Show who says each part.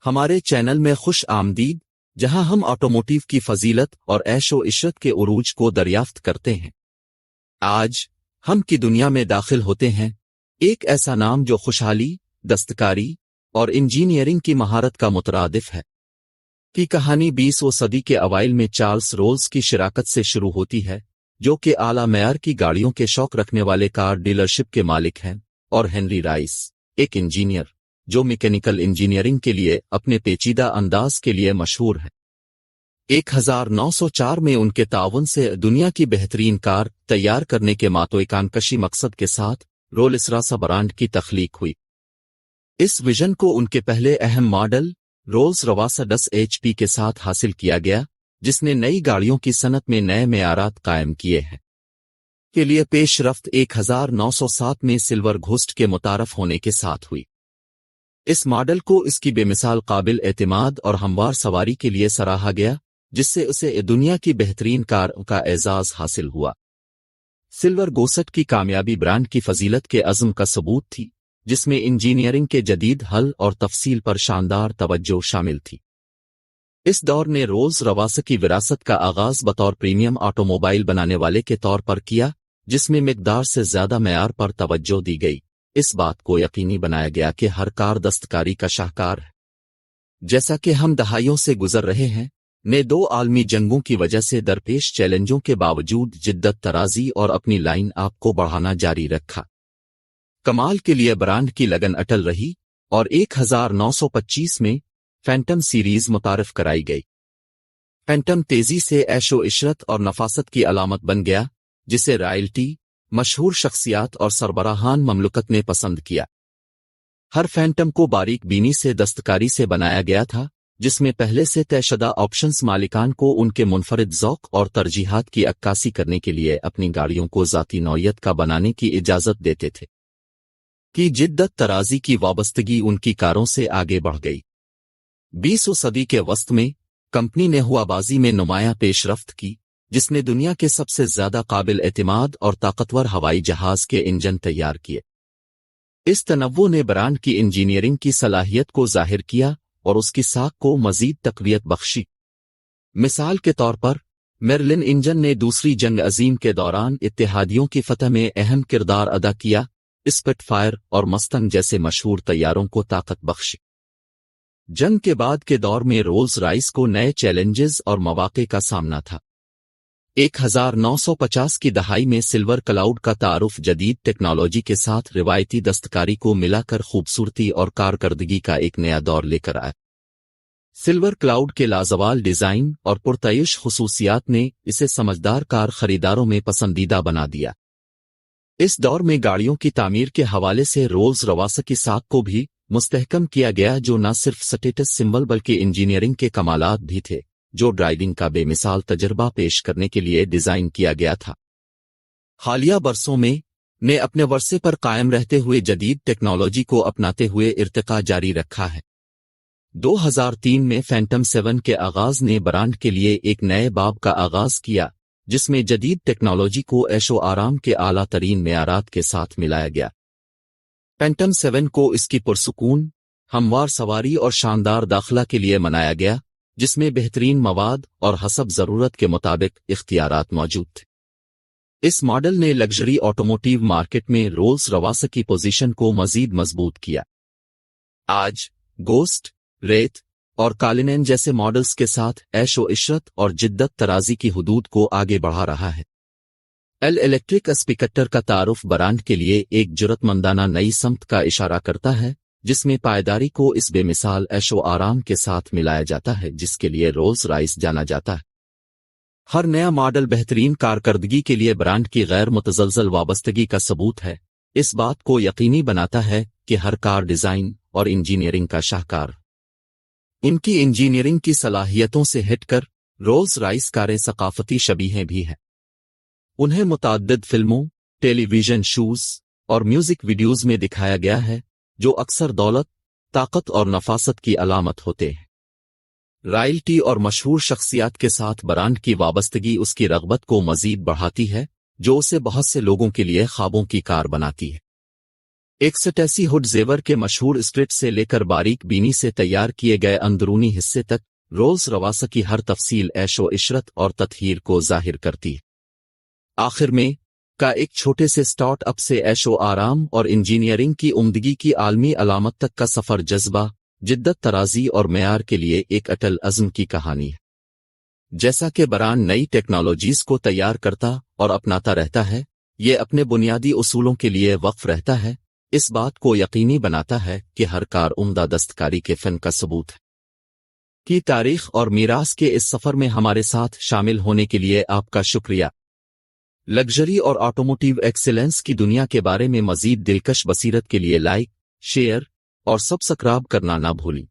Speaker 1: ہمارے چینل میں خوش آمدید، جہاں ہم آٹوموٹیو کی فضیلت اور عیش و عشرت کے عروج کو دریافت کرتے ہیں۔ آج ہم کی دنیا میں داخل ہوتے ہیں، ایک ایسا نام جو خوشحالی، دستکاری اور انجینئرنگ کی مہارت کا مترادف ہے۔ کی کہانی 20ویں صدی کے اوائل میں چارلس رولز کی شراکت سے شروع ہوتی ہے، جو کہ اعلیٰ معیار کی گاڑیوں کے شوق رکھنے والے کار ڈیلرشپ کے مالک ہیں، اور ہنری رائس، ایک انجینئر جو میکینیکل انجینئرنگ کے لیے اپنے پیچیدہ انداز کے لیے مشہور ہے۔ 1904 میں ان کے تعاون سے دنیا کی بہترین کار تیار کرنے کے ماتویکانکشی مقصد کے ساتھ رولز رائس برانڈ کی تخلیق ہوئی۔ اس ویژن کو ان کے پہلے اہم ماڈل رولز رائس 10 HP کے ساتھ حاصل کیا گیا، جس نے نئی گاڑیوں کی صنعت میں نئے معیارات قائم کیے ہیں۔ کے لیے پیش رفت 1907 میں سلور گھوسٹ کے متعارف ہونے کے ساتھ ہوئی۔ اس ماڈل کو اس کی بے مثال قابل اعتماد اور ہموار سواری کے لیے سراہا گیا، جس سے اسے دنیا کی بہترین کار کا اعزاز حاصل ہوا۔ سلور گھوسٹ کی کامیابی برانڈ کی فضیلت کے عزم کا ثبوت تھی، جس میں انجینئرنگ کے جدید حل اور تفصیل پر شاندار توجہ شامل تھی۔ اس دور نے رولز رائس کی وراثت کا آغاز بطور پریمیم آٹوموبائل بنانے والے کے طور پر کیا، جس میں مقدار سے زیادہ معیار پر توجہ دی گئی۔ اس بات کو یقینی بنایا گیا کہ ہر کار دستکاری کا شاہکار ہے۔ جیسا کہ ہم دہائیوں سے گزر رہے ہیں، نے 2 عالمی جنگوں کی وجہ سے درپیش چیلنجوں کے باوجود جدت طرازی اور اپنی لائن اپ کو بڑھانا جاری رکھا۔ کمال کے لیے برانڈ کی لگن اٹل رہی، اور 1925 میں فینٹم سیریز متعارف کرائی گئی۔ فینٹم تیزی سے عیش و عشرت اور نفاست کی علامت بن گیا، جسے رائلٹی، مشہور شخصیات اور سربراہان مملکت نے پسند کیا۔ ہر فینٹم کو باریک بینی سے دستکاری سے بنایا گیا تھا، جس میں پہلے سے طے شدہ آپشنز مالکان کو ان کے منفرد ذوق اور ترجیحات کی عکاسی کرنے کے لیے اپنی گاڑیوں کو ذاتی نوعیت کا بنانے کی اجازت دیتے تھے۔ کی جدت طرازی کی وابستگی ان کی کاروں سے آگے بڑھ گئی۔ 20ویں صدی کے وسط میں کمپنی نے ہوا بازی میں نمایاں پیش رفت کی، جس نے دنیا کے سب سے زیادہ قابل اعتماد اور طاقتور ہوائی جہاز کے انجن تیار کیے۔ اس تنوع نے برانڈ کی انجینئرنگ کی صلاحیت کو ظاہر کیا اور اس کی ساکھ کو مزید تقویت بخشی۔ مثال کے طور پر، میرلن انجن نے دوسری جنگ عظیم کے دوران اتحادیوں کی فتح میں اہم کردار ادا کیا، اسپٹ فائر اور مستنگ جیسے مشہور طیاروں کو طاقت بخشی۔ جنگ کے بعد کے دور میں رولز رائس کو نئے چیلنجز اور مواقع کا سامنا تھا۔ 1950 کی دہائی میں سلور کلاؤڈ کا تعارف جدید ٹیکنالوجی کے ساتھ روایتی دستکاری کو ملا کر خوبصورتی اور کارکردگی کا ایک نیا دور لے کر آیا۔ سلور کلاؤڈ کے لازوال ڈیزائن اور پرتعیش خصوصیات نے اسے سمجھدار کار خریداروں میں پسندیدہ بنا دیا۔ اس دور میں گاڑیوں کی تعمیر کے حوالے سے رولز رائس کی ساکھ کو بھی مستحکم کیا گیا، جو نہ صرف سٹیٹس سمبل بلکہ انجینئرنگ کے کمالات بھی تھے، جو ڈرائیونگ کا بے مثال تجربہ پیش کرنے کے لیے ڈیزائن کیا گیا تھا۔ حالیہ برسوں میں نے اپنے ورثے پر قائم رہتے ہوئے جدید ٹیکنالوجی کو اپناتے ہوئے ارتقاء جاری رکھا ہے۔ 2003 میں فینٹم 7 کے آغاز نے برانڈ کے لیے ایک نئے باب کا آغاز کیا، جس میں جدید ٹیکنالوجی کو عیش و آرام کے اعلیٰ ترین معیارات کے ساتھ ملایا گیا۔ فینٹم 7 کو اس کی پرسکون، ہموار سواری اور شاندار داخلہ کے لیے منایا گیا، جس میں بہترین مواد اور حسب ضرورت کے مطابق اختیارات موجود تھے۔ اس ماڈل نے لگژری آٹوموٹیو مارکیٹ میں رولز رائس کی پوزیشن کو مزید مضبوط کیا۔ آج گوسٹ، ریت اور کالینین جیسے ماڈلز کے ساتھ عیش و عشرت اور جدت طرازی کی حدود کو آگے بڑھا رہا ہے۔ الیکٹرک اسپیکٹر کا تعارف برانڈ کے لیے ایک جرأت مندانہ نئی سمت کا اشارہ کرتا ہے، جس میں پائیداری کو اس بے مثال عیش و آرام کے ساتھ ملایا جاتا ہے جس کے لیے رولز رائس جانا جاتا ہے۔ ہر نیا ماڈل بہترین کارکردگی کے لیے برانڈ کی غیر متزلزل وابستگی کا ثبوت ہے، اس بات کو یقینی بناتا ہے کہ ہر کار ڈیزائن اور انجینئرنگ کا شاہکار۔ ان کی انجینئرنگ کی صلاحیتوں سے ہٹ کر رولز رائس کاریں ثقافتی شبیہیں بھی ہیں۔ انہیں متعدد فلموں، ٹیلی ویژن شوز اور میوزک ویڈیوز میں دکھایا گیا ہے، جو اکثر دولت، طاقت اور نفاست کی علامت ہوتے ہیں۔ رائلٹی اور مشہور شخصیات کے ساتھ برانڈ کی وابستگی اس کی رغبت کو مزید بڑھاتی ہے، جو اسے بہت سے لوگوں کے لیے خوابوں کی کار بناتی ہے۔ ایک سٹیسی ہوڈ زیور کے مشہور اسٹریٹ سے لے کر باریک بینی سے تیار کیے گئے اندرونی حصے تک رولز روایس کی ہر تفصیل عیش و عشرت اور تطہیر کو ظاہر کرتی ہے۔ آخر میں کا ایک چھوٹے سے سٹارٹ اپ سے عیش و آرام اور انجینئرنگ کی عمدگی کی عالمی علامت تک کا سفر جذبہ، جدت، ترازی اور معیار کے لیے ایک اٹل عزم کی کہانی ہے۔ جیسا کہ برانڈ نئی ٹیکنالوجیز کو تیار کرتا اور اپناتا رہتا ہے، یہ اپنے بنیادی اصولوں کے لیے وقف رہتا ہے، اس بات کو یقینی بناتا ہے کہ ہر کار عمدہ دستکاری کے فن کا ثبوت ہے۔ کی تاریخ اور میراث کے اس سفر میں ہمارے ساتھ شامل ہونے کے لیے آپ کا شکریہ۔ لگژری اور آٹوموٹیو ایکسیلنس کی دنیا کے بارے میں مزید دلکش بصیرت کے لیے لائک، شیئر اور سبسکرائب کرنا نہ بھولیں۔